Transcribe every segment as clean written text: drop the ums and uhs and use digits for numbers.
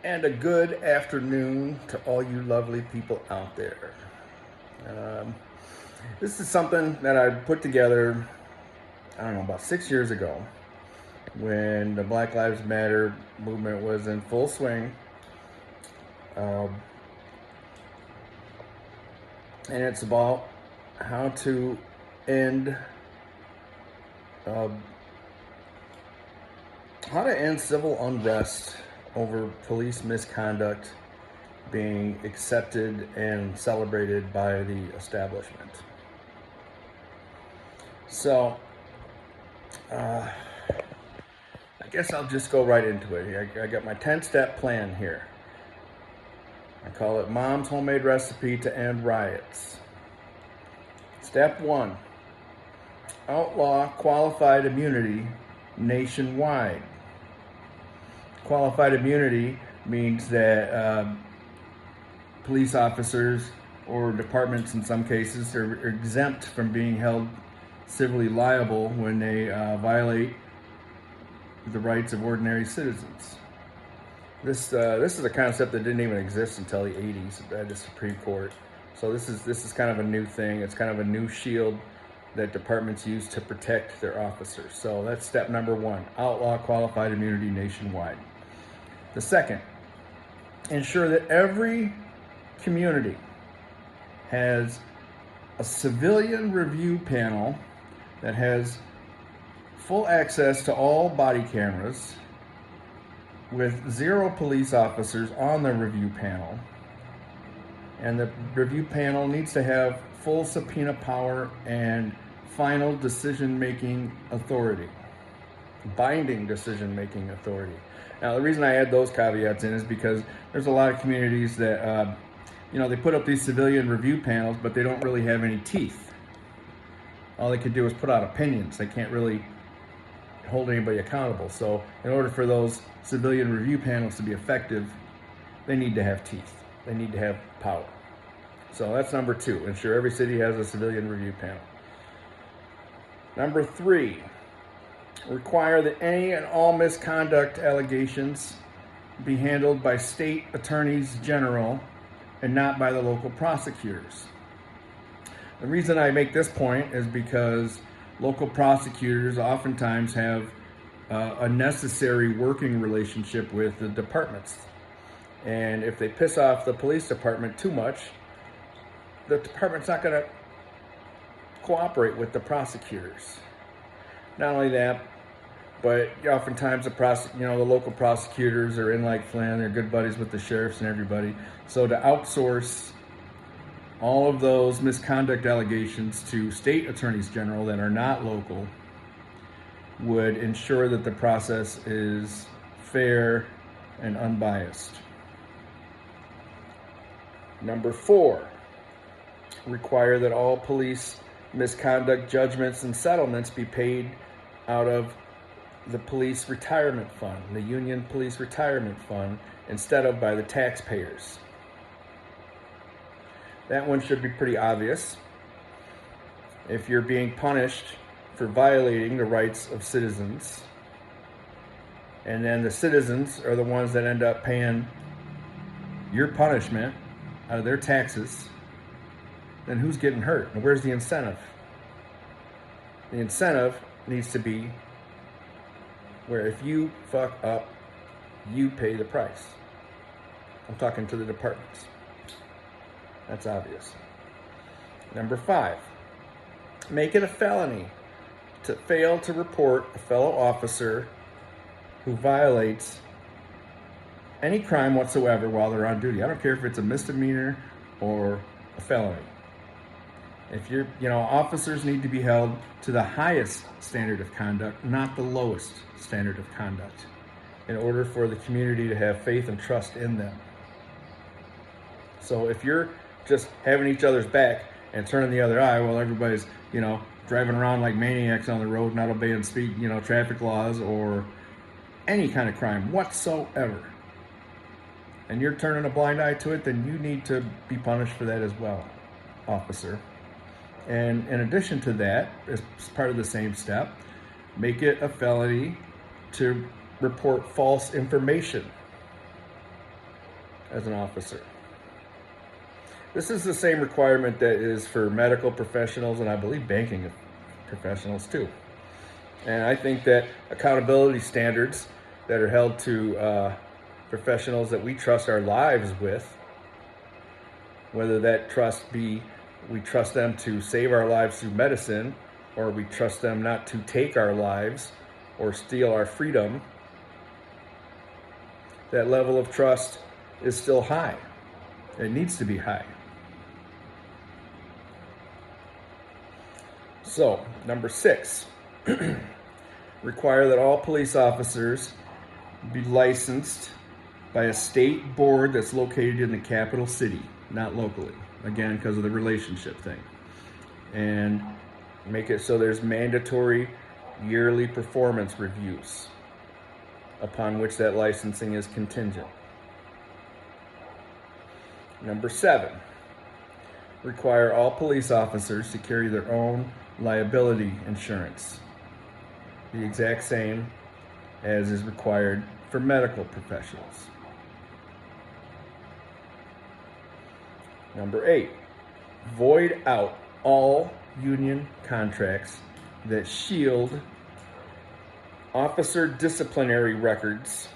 And a good afternoon to all you lovely people out there. Um, this is something that I put together, I don't know, about 6 years ago when the Black Lives Matter movement was in full swing. Um, and it's about how to end uh, civil unrest over police misconduct being accepted and celebrated by the establishment. So, I guess I'll just go right into it. I got my 10-step plan here. I call it Mom's Homemade Recipe to End Riots. Step 1, outlaw qualified immunity nationwide. Qualified immunity means that police officers or departments in some cases are exempt from being held civilly liable when they violate the rights of ordinary citizens. This is a concept that didn't even exist until the 80s at the Supreme Court. So this is kind of a new thing. It's kind of a new shield that departments use to protect their officers. So that's step number 1, outlaw qualified immunity nationwide. The second, ensure that every community has a civilian review panel that has full access to all body cameras with 0 police officers on the review panel. And the review panel needs to have full subpoena power and final decision-making authority, binding decision-making authority. Now, the reason I add those caveats in is because there's a lot of communities that, they put up these civilian review panels, but they don't really have any teeth. All they could do is put out opinions. They can't really hold anybody accountable. So in order for those civilian review panels to be effective, they need to have teeth. They need to have power. So that's number 2. Ensure every city has a civilian review panel. Number 3, require that any and all misconduct allegations be handled by state attorneys general and not by the local prosecutors. The reason I make this point is because local prosecutors oftentimes have a necessary working relationship with the departments. And if they piss off the police department too much, the department's not going to cooperate with the prosecutors. Not only that, but oftentimes the local prosecutors are in like Flynn, they're good buddies with the sheriffs and everybody. So to outsource all of those misconduct allegations to state attorneys general that are not local would ensure that the process is fair and unbiased. Number 4, require that all police misconduct judgments and settlements be paid out of the police retirement fund, the Union Police Retirement Fund, instead of by the taxpayers. That one should be pretty obvious. If you're being punished for violating the rights of citizens, and then the citizens are the ones that end up paying your punishment out of their taxes, then who's getting hurt? And where's the incentive? The incentive needs to be where if you fuck up, you pay the price. I'm talking to the departments. That's obvious. Number 5, make it a felony to fail to report a fellow officer who violates any crime whatsoever while they're on duty. I don't care if it's a misdemeanor or a felony. If officers need to be held to the highest standard of conduct, not the lowest standard of conduct, in order for the community to have faith and trust in them. So if you're just having each other's back and turning the other eye while everybody's, driving around like maniacs on the road, not obeying traffic laws or any kind of crime whatsoever, and you're turning a blind eye to it, then you need to be punished for that as well, officer. And in addition to that, as part of the same step, make it a felony to report false information. as an officer. This is the same requirement that is for medical professionals and I believe banking professionals too. And I think that accountability standards that are held to professionals that we trust our lives with, whether that trust be we trust them to save our lives through medicine, or we trust them not to take our lives or steal our freedom, that level of trust is still high. It needs to be high. So, number 6, require that all police officers be licensed by a state board that's located in the capital city, not locally. Again, because of the relationship thing. And make it so there's mandatory yearly performance reviews upon which that licensing is contingent. Number 7, require all police officers to carry their own liability insurance, the exact same as is required for medical professionals. Number 8, void out all union contracts that shield officer disciplinary records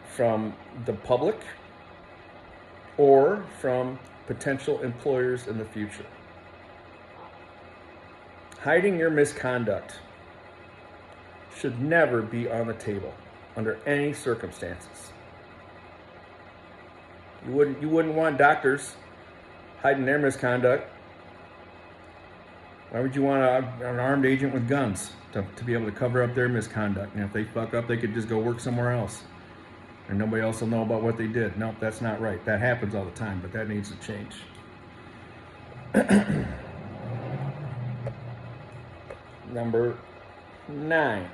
from the public or from potential employers in the future. Hiding your misconduct should never be on the table under any circumstances. You wouldn't want doctors hiding their misconduct. Why would you want an armed agent with guns to be able to cover up their misconduct? And if they fuck up, they could just go work somewhere else. And nobody else will know about what they did. Nope, that's not right. That happens all the time, but that needs to change. Number 9,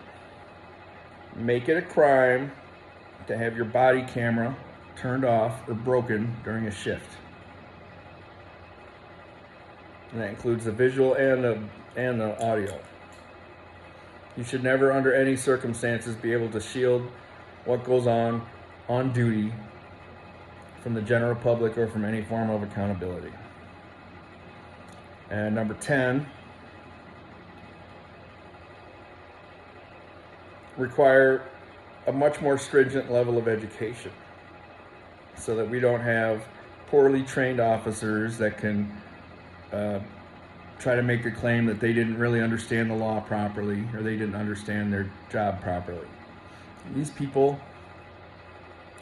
make it a crime to have your body camera turned off or broken during a shift. And that includes the visual and the audio. You should never, under any circumstances, be able to shield what goes on duty from the general public or from any form of accountability. And number 10, require a much more stringent level of education so that we don't have poorly trained officers that can try to make a claim that they didn't really understand the law properly or they didn't understand their job properly. These people,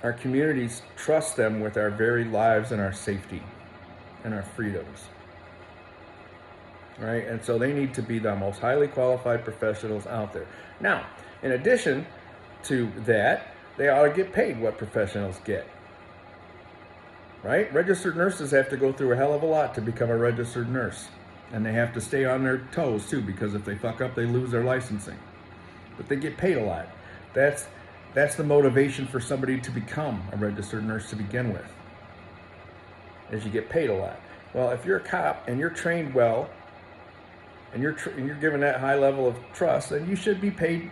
our communities trust them with our very lives and our safety and our freedoms. Right? And so they need to be the most highly qualified professionals out there. Now, in addition to that, they ought to get paid what professionals get. Right? Registered nurses have to go through a hell of a lot to become a registered nurse. And they have to stay on their toes too, because if they fuck up, they lose their licensing. But they get paid a lot. That's the motivation for somebody to become a registered nurse to begin with, is you get paid a lot. Well, if you're a cop and you're trained well, and you're given that high level of trust, then you should be paid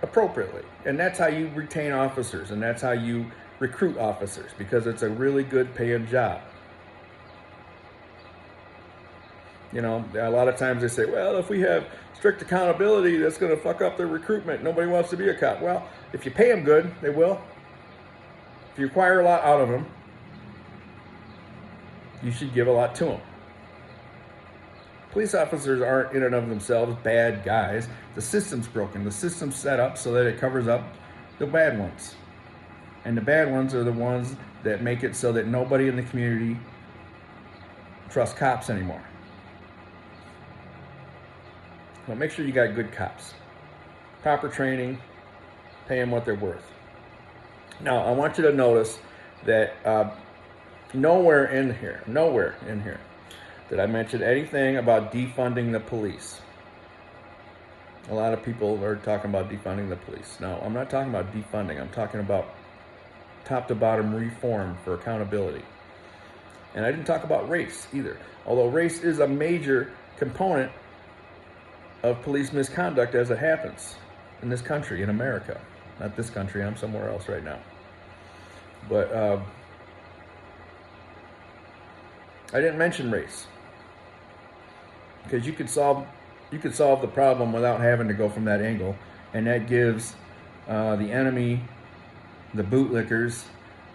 appropriately. And that's how you retain officers, and that's how you recruit officers, because it's a really good paying job. You know, a lot of times they say, well, if we have strict accountability, that's going to fuck up their recruitment. Nobody wants to be a cop. Well, if you pay them good, they will. If you require a lot out of them, you should give a lot to them. Police officers aren't in and of themselves bad guys. The system's broken. The system's set up so that it covers up the bad ones. And the bad ones are the ones that make it so that nobody in the community trusts cops anymore. Well, make sure you got good cops. Proper training, pay them what they're worth. Now, I want you to notice that nowhere in here, did I mention anything about defunding the police. A lot of people are talking about defunding the police. No, I'm not talking about defunding. I'm talking about top to bottom reform for accountability. And I didn't talk about race either, although race is a major component of police misconduct as it happens in this country, in America. not this country. I'm somewhere else right now. But I didn't mention race, because you could solve the problem without having to go from that angle, and that gives the enemy, the bootlickers,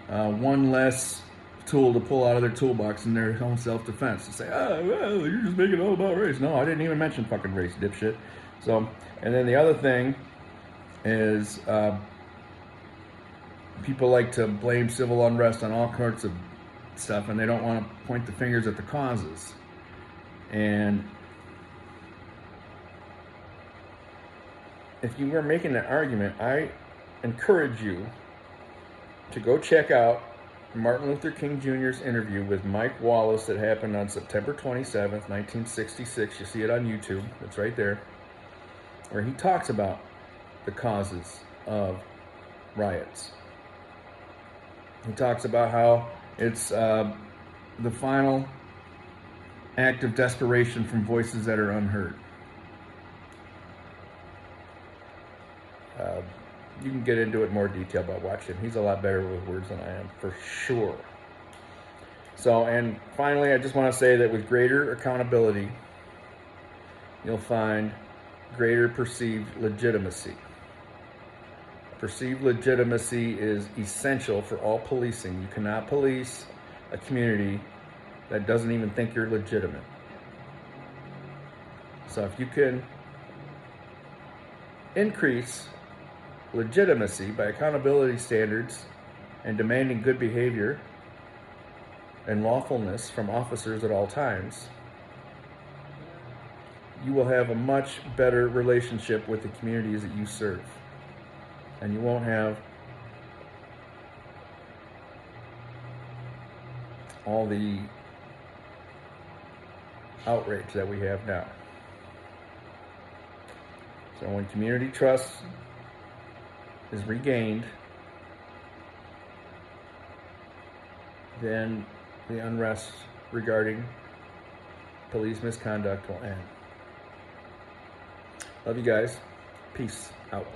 one less tool to pull out of their toolbox in their own self-defense, to say, oh, well, you're just making it all about race. No, I didn't even mention fucking race, dipshit. So, and then the other thing is people like to blame civil unrest on all sorts of stuff, and they don't want to point the fingers at the causes. And if you were making that argument, I encourage you to go check out Martin Luther King Jr.'s interview with Mike Wallace that happened on September 27th, 1966. You see it on YouTube. It's right there, where he talks about the causes of riots. He talks about how it's the final act of desperation from voices that are unheard. You can get into it in more detail by watching. He's a lot better with words than I am, for sure. So, and finally, I just want to say that with greater accountability, you'll find greater perceived legitimacy. Perceived legitimacy is essential for all policing. You cannot police a community that doesn't even think you're legitimate. So if you can increase legitimacy by accountability standards and demanding good behavior and lawfulness from officers at all times, you will have a much better relationship with the communities that you serve. And you won't have all the outrage that we have now. So when community trust is regained, then the unrest regarding police misconduct will end. Love you guys. Peace out.